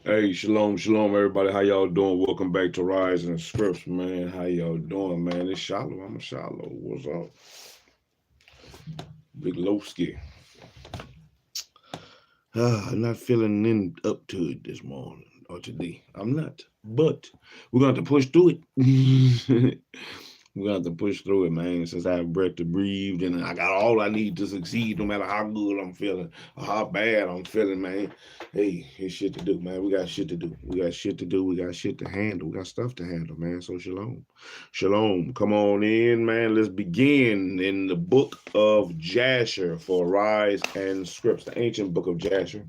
Hey, shalom, shalom, everybody. How y'all doing? Welcome back to Rise and Scripts, man. How y'all doing, man? It's Shalom. I'm a Shalom. What's up? Big Lowski. Not feeling up to it this morning or today. I'm not. But we're going to have to push through it. We're going to have to push through it, man, since I have breath to breathe and I got all I need to succeed no matter how good I'm feeling or how bad I'm feeling, man. Hey, it's shit to do, man. We got shit to do. We got shit to do. We got shit to handle. We got stuff to handle, man. So shalom. Shalom. Come on in, man. Let's begin in the book of Jasher for Rise and Scripts, the ancient book of Jasher,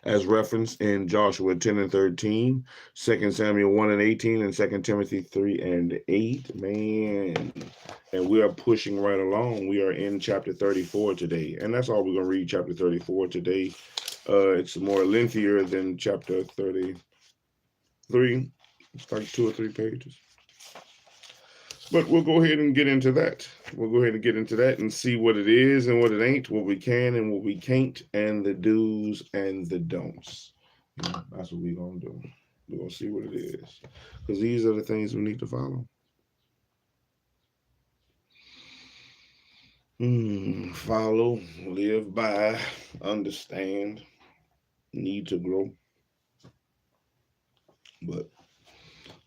as referenced in Joshua 10 and 13, 2 Samuel 1 and 18, and 2 Timothy 3 and 8. Man, and we are pushing right along. We are in chapter 34 today, and that's all we're going to read, chapter 34 today. It's more lengthier than chapter 33. It's like 2 or 3 pages. But we'll go ahead and get into that. We'll go ahead and get into that and see what it is and what it ain't, what we can and what we can't, and the do's and the don'ts. That's what we're going to do. We're going to see what it is. Because these are the things we need to follow. Follow, live by, understand, need to grow. But,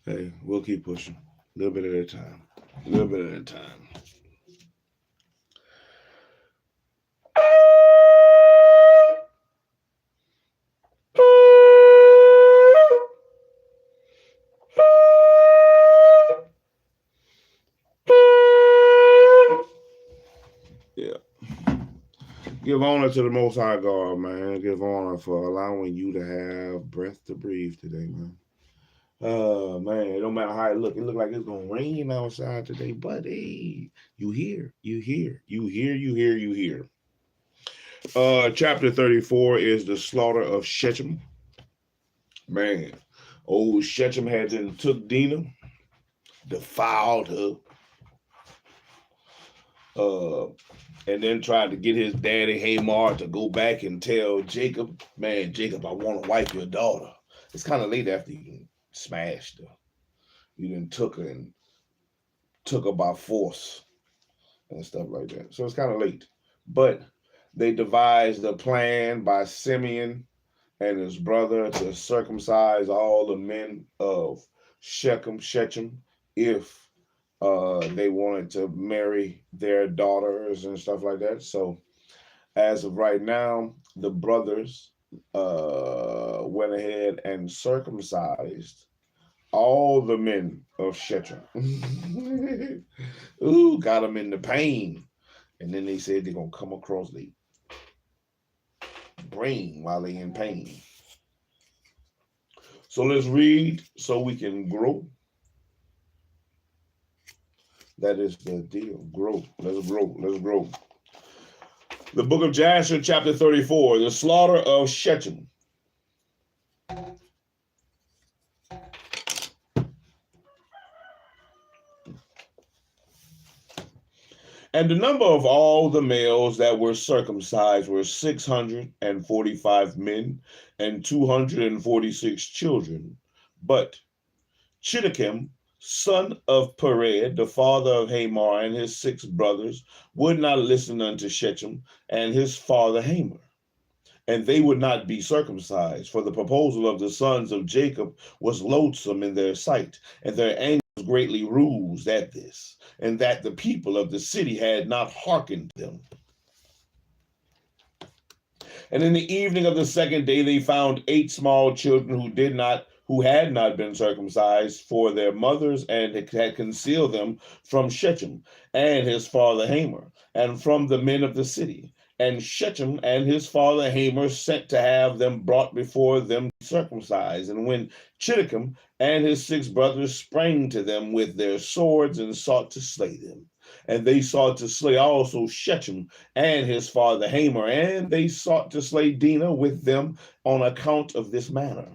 hey, we'll keep pushing. A little bit at a time. A little bit at a time. Yeah. Give honor to the Most High God, man. Give honor for allowing you to have breath to breathe today, man. Man, it don't matter how it look. It look like it's gonna rain outside today, but hey, you hear. Chapter 34 is the slaughter of Shechem. Man, old Shechem had then took Dinah, defiled her, and then tried to get his daddy Hamar to go back and tell Jacob, man, Jacob, I want to wipe your daughter. It's kind of late after you smashed her. You then took her by force and stuff like that. So it's kind of late. But they devised a plan by Simeon and his brother to circumcise all the men of Shechem, if they wanted to marry their daughters and stuff like that. So as of right now, the brothers went ahead and circumcised all the men of Shechem. Ooh, got them in the pain. And then they said they're going to come across the brain while they're in pain. So let's read so we can grow. That is the deal. Grow. Let's grow. Let's grow. The book of Jasher, chapter 34, the slaughter of Shechem. And the number of all the males that were circumcised were 645 men and 246 children. But Chiddekem, son of Pered, the father of Hamar, and his 6 brothers, would not listen unto Shechem and his father Hamar. And they would not be circumcised, for the proposal of the sons of Jacob was loathsome in their sight, and their anger was greatly roused at this, and that the people of the city had not hearkened them. And in the evening of the 2nd day, they found 8 small children who had not been circumcised for their mothers, and had concealed them from Shechem and his father Hamor, and from the men of the city. And Shechem and his father Hamor sent to have them brought before them circumcised. And when Chiddekem and his 6 brothers sprang to them with their swords and sought to slay them, and they sought to slay also Shechem and his father Hamor, and they sought to slay Dinah with them on account of this matter.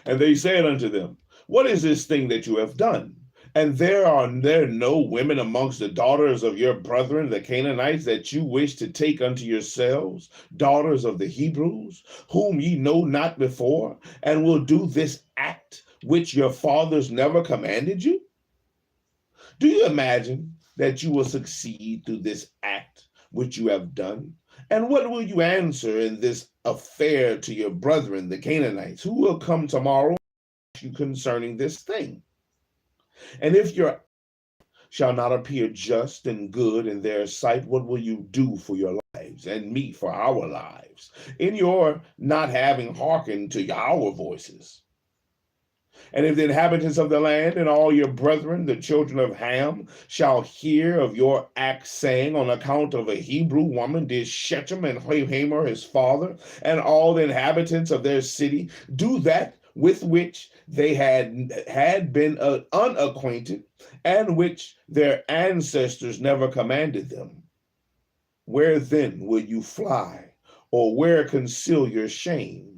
And they said unto them, what is this thing that you have done? And there no women amongst the daughters of your brethren, the Canaanites, that you wish to take unto yourselves, daughters of the Hebrews, whom ye know not before, and will do this act which your fathers never commanded you? Do you imagine that you will succeed through this act which you have done? And what will you answer in this affair to your brethren, the Canaanites, who will come tomorrow you concerning this thing? And if your shall not appear just and good in their sight, what will you do for your lives and me for our lives, in your not having hearkened to our voices? And if the inhabitants of the land and all your brethren, the children of Ham, shall hear of your act, saying, on account of a Hebrew woman did Shechem and Hamor his father, and all the inhabitants of their city, do that with which they had been unacquainted, and which their ancestors never commanded them, where then will you fly, or where conceal your shame?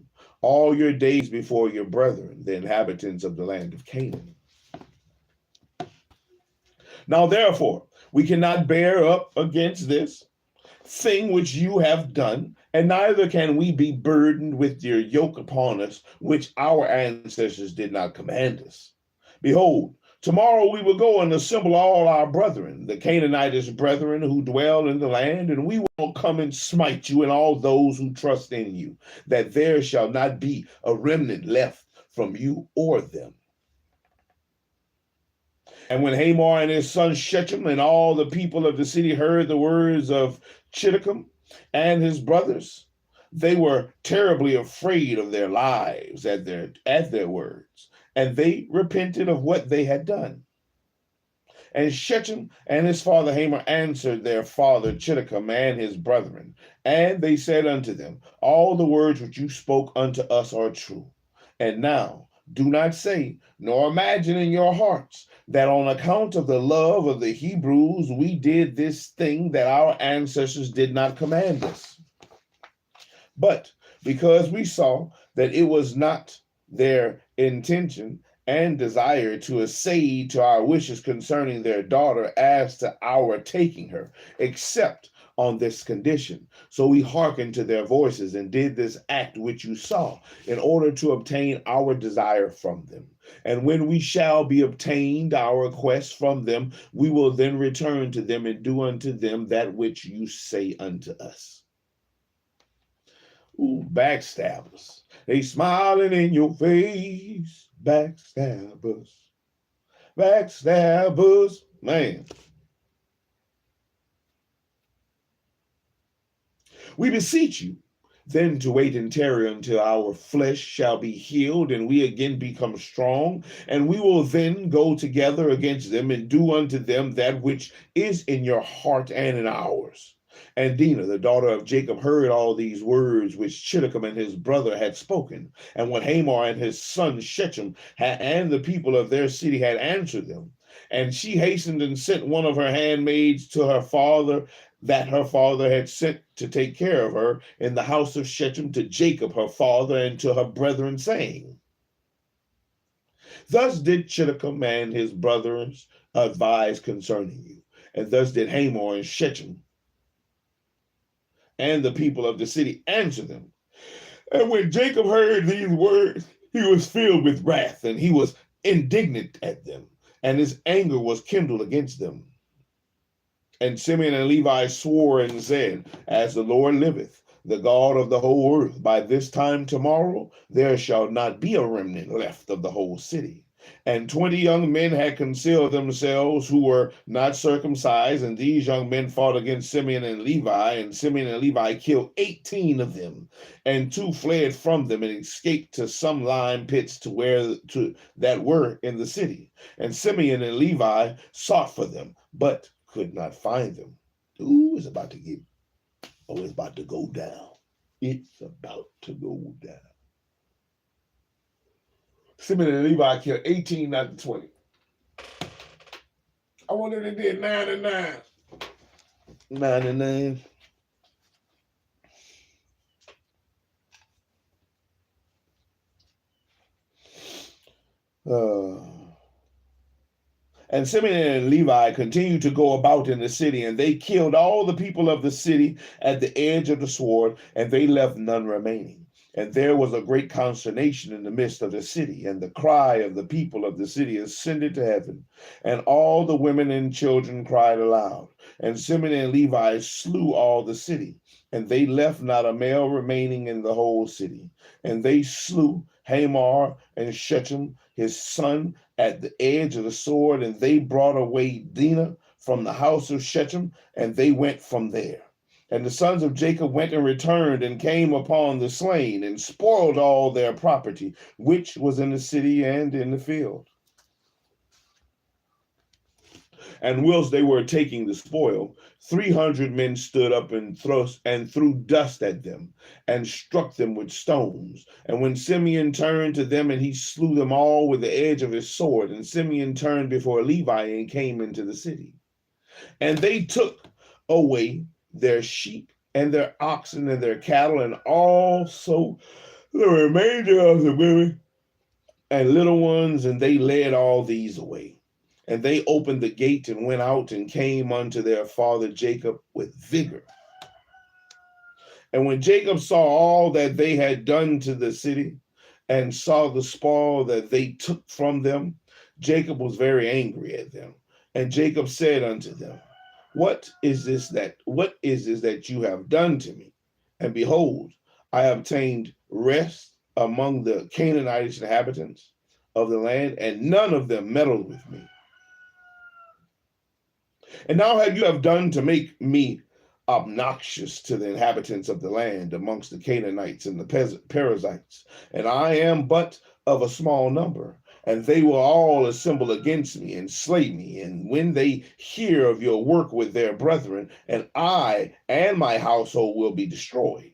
All your days before your brethren, the inhabitants of the land of Canaan. Now, therefore, we cannot bear up against this thing which you have done, and neither can we be burdened with your yoke upon us, which our ancestors did not command us. Behold, tomorrow we will go and assemble all our brethren, the Canaanitish brethren who dwell in the land, and we will come and smite you and all those who trust in you, that there shall not be a remnant left from you or them. And when Hamor and his son Shechem and all the people of the city heard the words of Chiddekem and his brothers, they were terribly afraid of their lives at their words, and they repented of what they had done. And Shechem and his father Hamor answered their father Chiddekem and his brethren, and they said unto them, all the words which you spoke unto us are true. And now do not say, nor imagine in your hearts, that on account of the love of the Hebrews we did this thing that our ancestors did not command us. But because we saw that it was not their intention and desire to accede to our wishes concerning their daughter as to our taking her, except on this condition. So we hearkened to their voices and did this act which you saw, in order to obtain our desire from them. And when we shall be obtained our request from them, we will then return to them and do unto them that which you say unto us. Ooh, backstabbers. They smiling in your face. Backstabbers. Backstabbers. Man. We beseech you then to wait and tarry until our flesh shall be healed and we again become strong, and we will then go together against them and do unto them that which is in your heart and in ours. And Dinah, the daughter of Jacob, heard all these words which Chiddekem and his brother had spoken, and what Hamor and his son Shechem and the people of their city had answered them. And she hastened and sent one of her handmaids to her father, that her father had sent to take care of her in the house of Shechem, to Jacob her father, and to her brethren, saying, thus did Chiddekem and his brothers advise concerning you, and thus did Hamor and Shechem and the people of the city answer them. And when Jacob heard these words, he was filled with wrath, and he was indignant at them, and his anger was kindled against them. And Simeon and Levi swore and said, as the Lord liveth, the God of the whole earth, by this time tomorrow there shall not be a remnant left of the whole city. And 20 young men had concealed themselves who were not circumcised, and these young men fought against Simeon and Levi, and Simeon and Levi killed 18 of them, and 2 fled from them and escaped to some lime pits that were in the city. And Simeon and Levi sought for them, but could not find them. Ooh, it's about to it's about to go down. It's about to go down. Simeon and Levi killed 18, not 20. I wonder if they did 9 and 9. 9 and 9. And Simeon and Levi continued to go about in the city, and they killed all the people of the city at the edge of the sword, and they left none remaining. And there was a great consternation in the midst of the city, and the cry of the people of the city ascended to heaven. And all the women and children cried aloud. And Simeon and Levi slew all the city, and they left not a male remaining in the whole city. And they slew Hamor and Shechem, his son, at the edge of the sword, and they brought away Dinah from the house of Shechem, and they went from there. And the sons of Jacob went and returned and came upon the slain and spoiled all their property, which was in the city and in the field. And whilst they were taking the spoil, 300 men stood up and threw dust at them and struck them with stones. And when Simeon turned to them, and he slew them all with the edge of his sword, and Simeon turned before Levi and came into the city. And they took away their sheep and their oxen and their cattle, and also the remainder of the women and little ones, and they led all these away. And they opened the gate and went out and came unto their father Jacob with vigor. And when Jacob saw all that they had done to the city and saw the spoil that they took from them, Jacob was very angry at them. And Jacob said unto them, What is this that you have done to me? And behold, I obtained rest among the Canaanite inhabitants of the land, and none of them meddled with me. And now you have done to make me obnoxious to the inhabitants of the land amongst the Canaanites and the Perizzites, and I am but of a small number, and they will all assemble against me and slay me. And when they hear of your work with their brethren, and I and my household will be destroyed.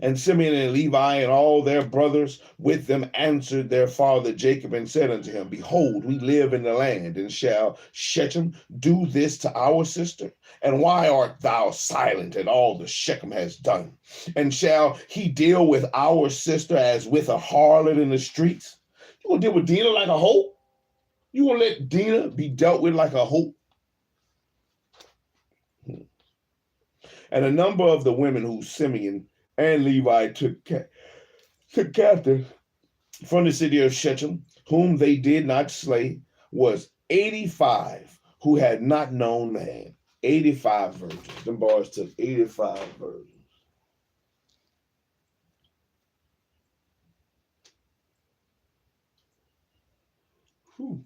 And Simeon and Levi and all their brothers with them answered their father Jacob and said unto him, Behold, we live in the land, and shall Shechem do this to our sister? And why art thou silent at all that Shechem has done? And shall he deal with our sister as with a harlot in the streets? You gonna deal with Dinah like a hoe? You gonna let Dinah be dealt with like a hoe? And a number of the women who Simeon and Levi took captive from the city of Shechem, whom they did not slay, was 85 who had not known man. 85 virgins. Them boys took 85 virgins. Whew.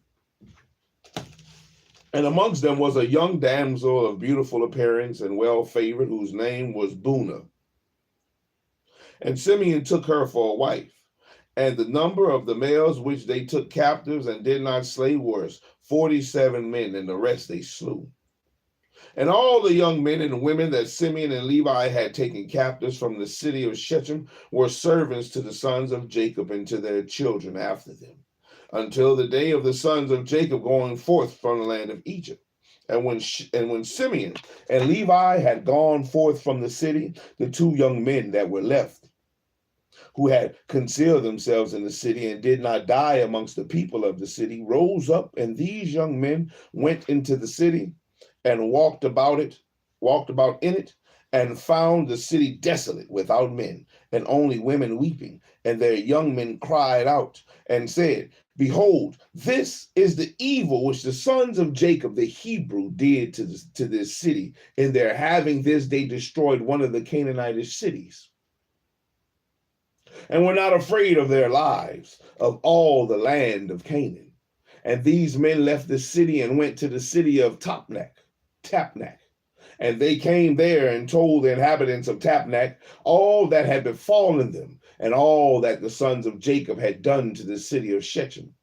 And amongst them was a young damsel of beautiful appearance and well favored, whose name was Bunah. And Simeon took her for a wife. And the number of the males which they took captives and did not slay was 47 men, and the rest they slew. And all the young men and women that Simeon and Levi had taken captives from the city of Shechem were servants to the sons of Jacob and to their children after them, until the day of the sons of Jacob going forth from the land of Egypt. And when Simeon and Levi had gone forth from the city, the two young men that were left, who had concealed themselves in the city and did not die amongst the people of the city, rose up, and these young men went into the city and walked about in it, and found the city desolate without men, and only women weeping. And their young men cried out and said, Behold, this is the evil which the sons of Jacob the Hebrew did to this city, in their having this day destroyed one of the Canaanitish cities. And were not afraid of their lives of all the land of Canaan. And these men left the city and went to the city of Tapnach. And they came there and told the inhabitants of Tapnach all that had befallen them, and all that the sons of Jacob had done to the city of Shechem.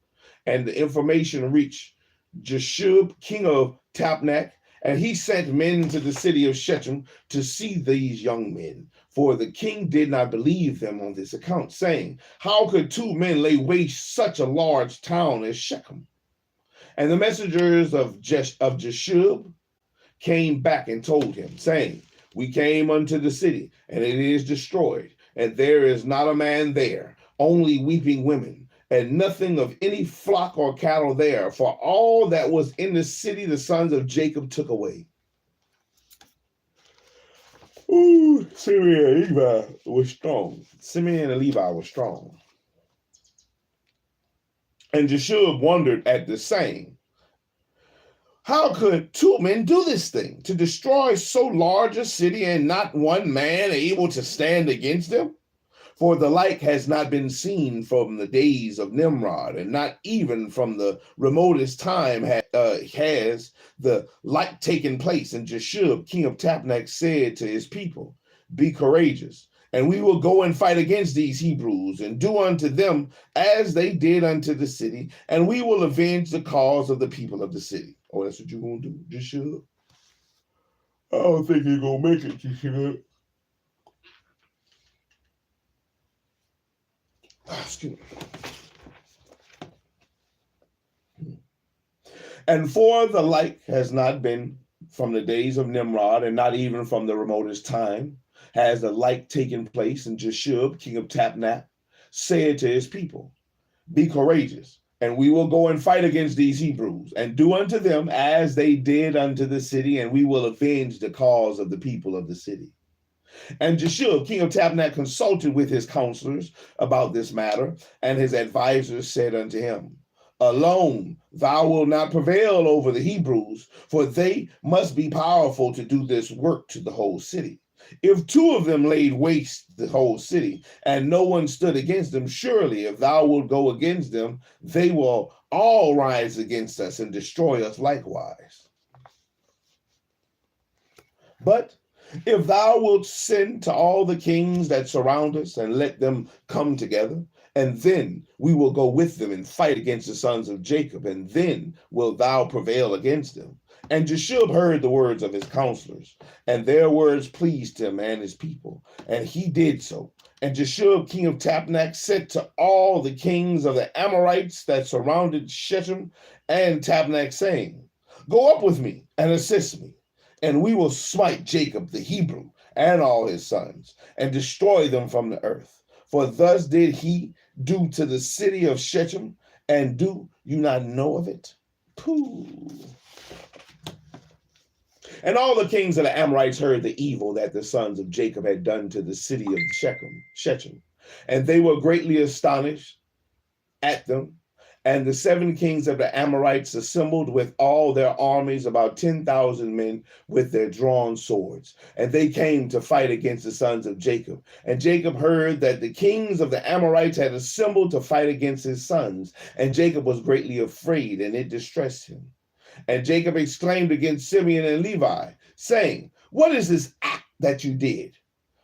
And the information reached Jeshub, king of Tapnach, and he sent men to the city of Shechem to see these young men. For the king did not believe them on this account, saying, How could two men lay waste such a large town as Shechem? And the messengers of Jeshub came back and told him, saying, We came unto the city, and it is destroyed, and there is not a man there, only weeping women, and nothing of any flock or cattle there, for all that was in the city the sons of Jacob took away. Ooh, Simeon and Levi was strong. Simeon and Levi were strong. And Jeshub wondered at the saying, how could two men do this thing, to destroy so large a city and not one man able to stand against them? For the like has not been seen from the days of Nimrod, and not even from the remotest time has the like taken place. And Jeshub, king of Tapnach, said to his people, be courageous, and we will go and fight against these Hebrews, and do unto them as they did unto the city, and we will avenge the cause of the people of the city. Oh, that's what you're going to do, Jeshub? I don't think you're going to make it, Jeshub. Excuse me. And for the like has not been from the days of Nimrod, and not even from the remotest time has the like taken place. And Jeshub, king of Tapnach, said to his people, be courageous, and we will go and fight against these Hebrews, and do unto them as they did unto the city, and we will avenge the cause of the people of the city. And Jeshub, king of Tapnach, consulted with his counselors about this matter, and his advisors said unto him, alone thou wilt not prevail over the Hebrews, for they must be powerful to do this work to the whole city. If two of them laid waste the whole city, and no one stood against them, surely if thou wilt go against them, they will all rise against us and destroy us likewise. But if thou wilt send to all the kings that surround us, and let them come together, and then we will go with them and fight against the sons of Jacob, and then wilt thou prevail against them. And Jeshub heard the words of his counselors, and their words pleased him and his people, and he did so. And Jeshub, king of Tapnach, said to all the kings of the Amorites that surrounded Shechem and Tapnach, saying, go up with me and assist me, and we will smite Jacob the Hebrew and all his sons, and destroy them from the earth. For thus did he do to the city of Shechem, and do you not know of it? Pooh. And all the kings of the Amorites heard the evil that the sons of Jacob had done to the city of Shechem, and they were greatly astonished at them. And the 7 kings of the Amorites assembled with all their armies, about 10,000 men with their drawn swords. And they came to fight against the sons of Jacob. And Jacob heard that the kings of the Amorites had assembled to fight against his sons. And Jacob was greatly afraid, and it distressed him. And Jacob exclaimed against Simeon and Levi, saying, what is this act that you did?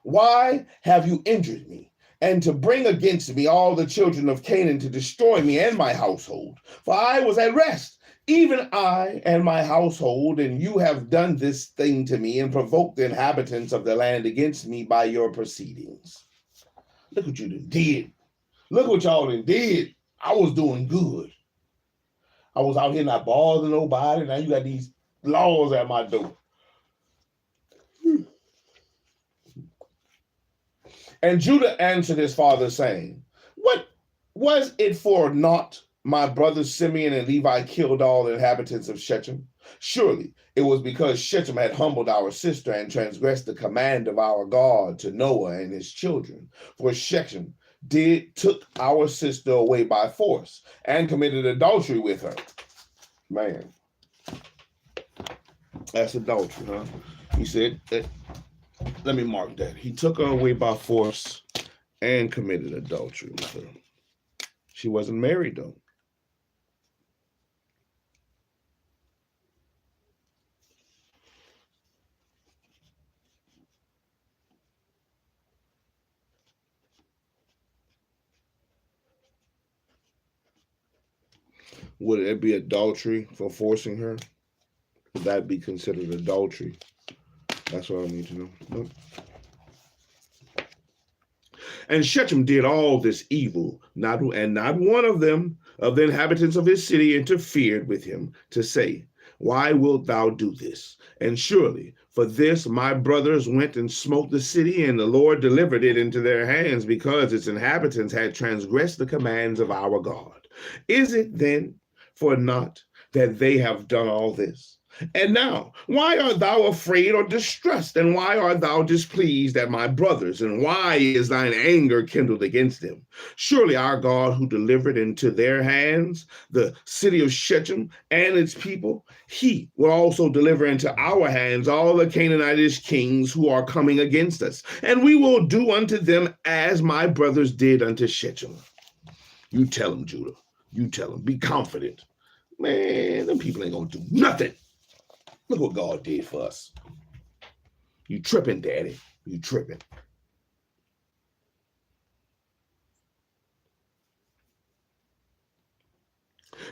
Why have you injured me? And to bring against me all the children of Canaan to destroy me and my household. For I was at rest, even I and my household, and you have done this thing to me and provoked the inhabitants of the land against me by your proceedings. Look what you did. Look what y'all did. I was doing good. I was out here not bothering nobody. Now you got these laws at my door. And Judah answered his father, saying, what was it for naught my brothers Simeon and Levi killed all the inhabitants of Shechem? Surely it was because Shechem had humbled our sister and transgressed the command of our God to Noah and his children. For Shechem took our sister away by force and committed adultery with her. Man, that's adultery, huh? He said that. Let me mark that. He took her away by force and committed adultery with her. She wasn't married, though. Would it be adultery for forcing her? Would that be considered adultery? That's what I need to know. Nope. And Shechem did all this evil, and not one of them, of the inhabitants of his city, interfered with him to say, why wilt thou do this? And surely for this my brothers went and smote the city, and the Lord delivered it into their hands, because its inhabitants had transgressed the commands of our God. Is it then for naught that they have done all this? And now, why art thou afraid or distressed? And why art thou displeased at my brothers? And why is thine anger kindled against them? Surely our God, who delivered into their hands the city of Shechem and its people, he will also deliver into our hands all the Canaanitish kings who are coming against us. And we will do unto them as my brothers did unto Shechem. You tell them, Judah. You tell them. Be confident. Man, them people ain't going to do nothing. Look what God did for us. You tripping, Daddy. You tripping.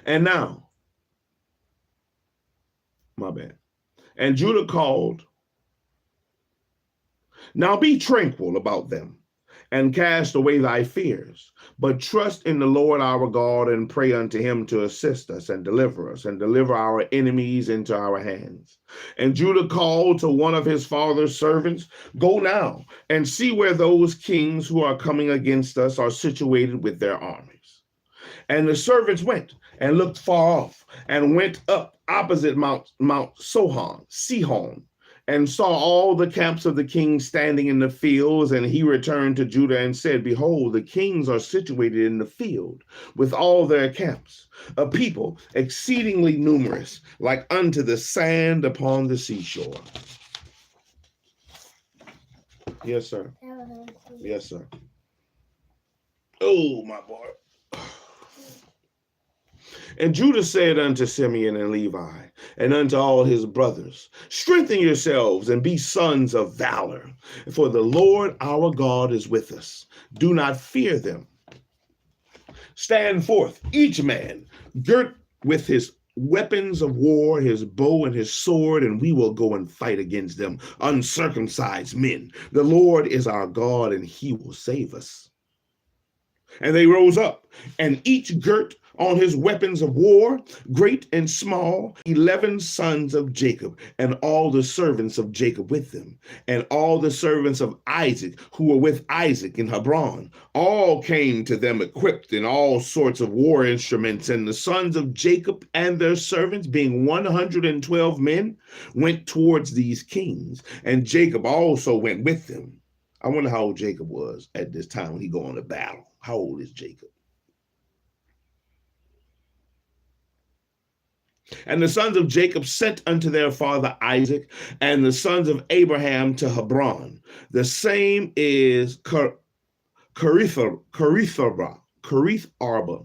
And now, my bad. And Judah called, now be tranquil about them, and cast away thy fears, but trust in the Lord our God, and pray unto him to assist us, and deliver our enemies into our hands. And Judah called to one of his father's servants, go now and see where those kings who are coming against us are situated with their armies. And the servants went and looked far off, and went up opposite Mount Sihon, and saw all the camps of the kings standing in the fields. And he returned to Judah and said, behold, the kings are situated in the field with all their camps, a people exceedingly numerous, like unto the sand upon the seashore. Yes, sir. Yes, sir. Oh, my boy. And Judah said unto Simeon and Levi, and unto all his brothers, strengthen yourselves and be sons of valor, for the Lord our God is with us. Do not fear them. Stand forth, each man, girt with his weapons of war, his bow and his sword, and we will go and fight against them, uncircumcised men. The Lord is our God, and he will save us. And they rose up, and each girt on his weapons of war, great and small, 11 sons of Jacob, and all the servants of Jacob with them, and all the servants of Isaac who were with Isaac in Hebron. All came to them equipped in all sorts of war instruments, and the sons of Jacob and their servants, being 112 men, went towards these kings, and Jacob also went with them. I wonder how old Jacob was at this time when he go on to battle. How old is Jacob? And the sons of Jacob sent unto their father Isaac, and the sons of Abraham to Hebron. The same is Kerith Arba,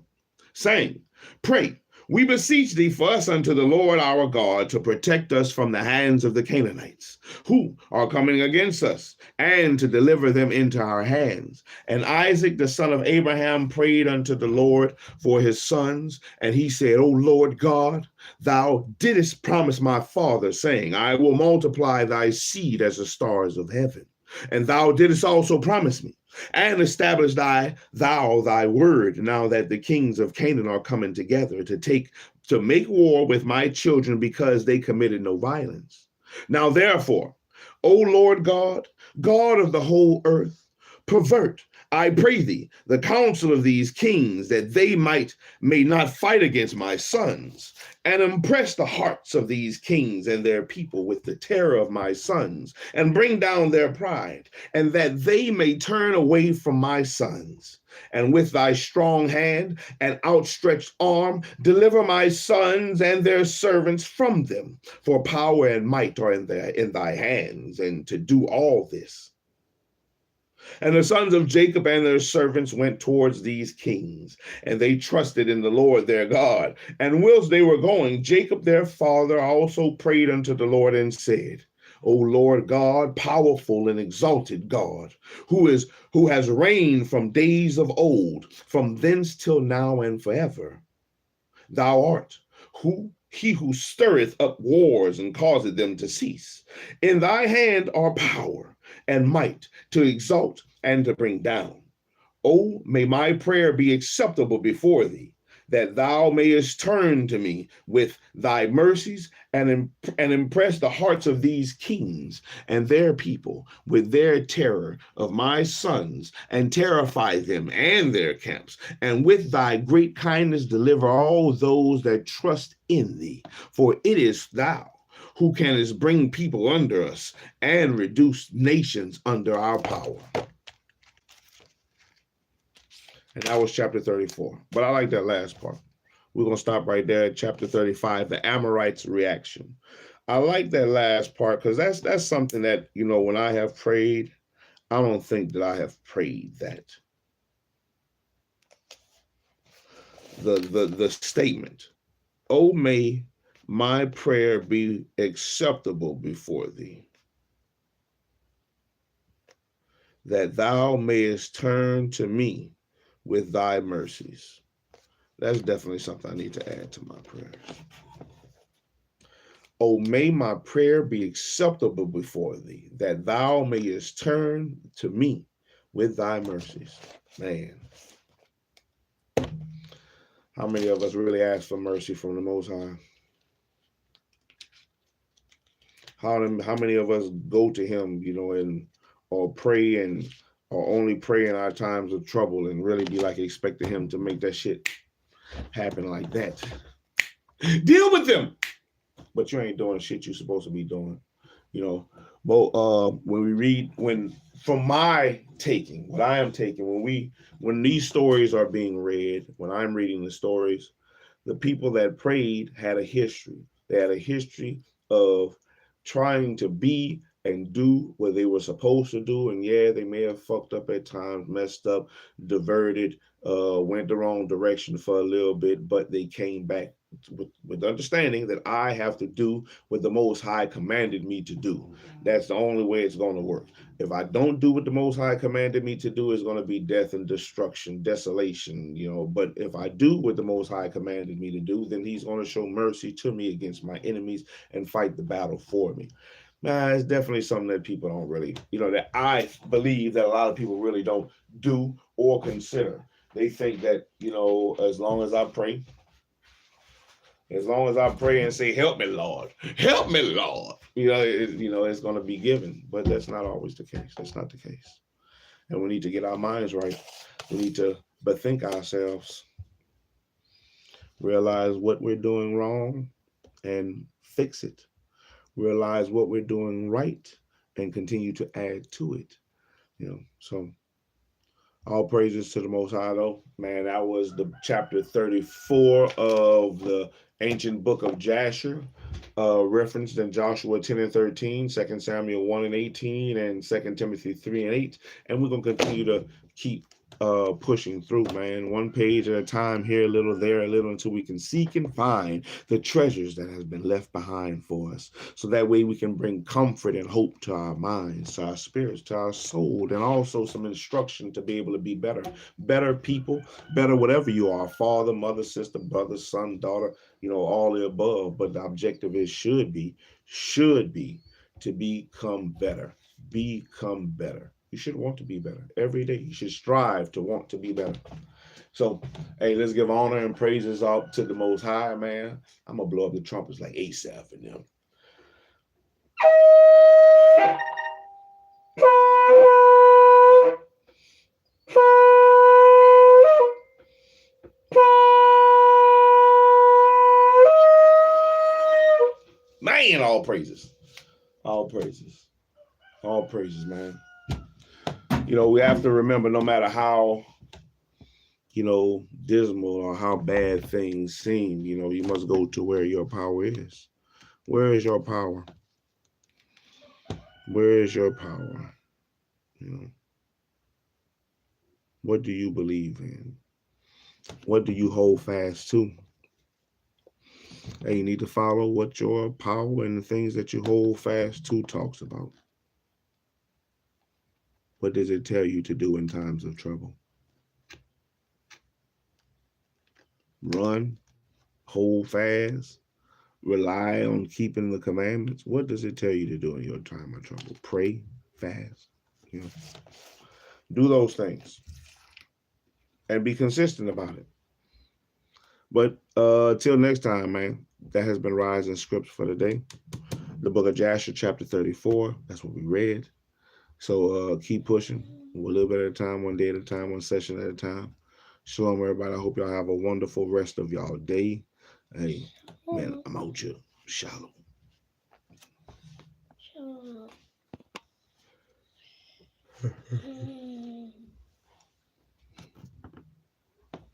saying, pray, we beseech thee for us unto the Lord our God, to protect us from the hands of the Canaanites, who are coming against us, and to deliver them into our hands. And Isaac, the son of Abraham, prayed unto the Lord for his sons, and he said, O Lord God, thou didst promise my father, saying, I will multiply thy seed as the stars of heaven. And thou didst also promise me, and establish thou thy word, now that the kings of Canaan are coming together to make war with my children, because they committed no violence. Now therefore, O Lord God, God of the whole earth, pervert, I pray thee, the counsel of these kings, that they may not fight against my sons, and impress the hearts of these kings and their people with the terror of my sons, and bring down their pride, and that they may turn away from my sons. And with thy strong hand and outstretched arm, deliver my sons and their servants from them, for power and might are in thy hands, and to do all this. And the sons of Jacob and their servants went towards these kings, and they trusted in the Lord their God. And whilst they were going, Jacob their father also prayed unto the Lord and said, O Lord God, powerful and exalted God, who has reigned from days of old, from thence till now and forever. Thou art he who stirreth up wars and causeth them to cease. In thy hand are power and might to exalt and to bring down. Oh, may my prayer be acceptable before thee, that thou mayest turn to me with thy mercies and impress the hearts of these kings and their people with their terror of my sons, and terrify them and their camps, and with thy great kindness deliver all those that trust in thee. For it is thou who canst bring people under us and reduce nations under our power. And that was chapter 34. But I like that last part. We're going to stop right there at chapter 35, the Amorites' reaction. I like that last part because that's something that, you know, when I have prayed, I don't think that I have prayed that. The statement, oh, may my prayer be acceptable before thee, that thou mayest turn to me with thy mercies. That's definitely something I need to add to my prayers. Oh, may my prayer be acceptable before thee, that thou mayest turn to me with thy mercies. Man, how many of us really ask for mercy from the Most High? How many of us go to him, you know, and or pray and or only pray in our times of trouble and really be like expecting him to make that shit happen like that? Deal with them. But you ain't doing shit you're supposed to be doing. You know, but when from my taking, what I am taking, when these stories are being read, when I'm reading the stories, the people that prayed had a history. They had a history of trying to be and do what they were supposed to do. And yeah, they may have fucked up at times, messed up, diverted, went the wrong direction for a little bit, but they came back with understanding that I have to do what the Most High commanded me to do. That's the only way it's going to work. If I don't do what the Most High commanded me to do, it's going to be death and destruction, desolation, you know. But if I do what the Most High commanded me to do, then he's going to show mercy to me against my enemies and fight the battle for me. It's definitely something that people don't really, you know, that I believe that a lot of people really don't do or consider. They think that, you know, as long as I pray and say, help me, Lord, you know, it's going to be given. But that's not always the case. That's not the case. And we need to get our minds right. We need to bethink ourselves, realize what we're doing wrong and fix it. Realize what we're doing right and continue to add to it. You know, so all praises to the Most High, though. Man, that was the chapter 34 of the ancient book of Jasher, referenced in Joshua 10 and 13, 2 Samuel 1 and 18, and 2 Timothy 3 and 8. And we're going to continue to keep pushing through, man, one page at a time, here a little, there a little, until we can seek and find the treasures that has been left behind for us. So that way we can bring comfort and hope to our minds, to our spirits, to our soul, and also some instruction to be able to be better people, better whatever you are, father, mother, sister, brother, son, daughter, you know, all the above. But the objective is should be to become better. Become better. You should want to be better every day. You should strive to want to be better. So, hey, let's give honor and praises out to the Most High, man. I'm going to blow up the trumpets like ASAP and them. Man, all praises. All praises. All praises, man. You know, we have to remember, no matter how, you know, dismal or how bad things seem, you know, you must go to where your power is. Where is your power? Where is your power? You know, what do you believe in? What do you hold fast to? And you need to follow what your power and the things that you hold fast to talks about. What does it tell you to do in times of trouble? Run, hold fast, rely on keeping the commandments. What does it tell you to do in your time of trouble? Pray, fast, you know. Do those things and be consistent about it. But till next time, man, that has been Rising Scripts for today. The Book of Jasher, chapter 34. That's what we read. So keep pushing. A little bit at a time, one day at a time, one session at a time. Shalom, everybody. I hope y'all have a wonderful rest of y'all day. Hey, man, I'm out here. Shalom. Shalom.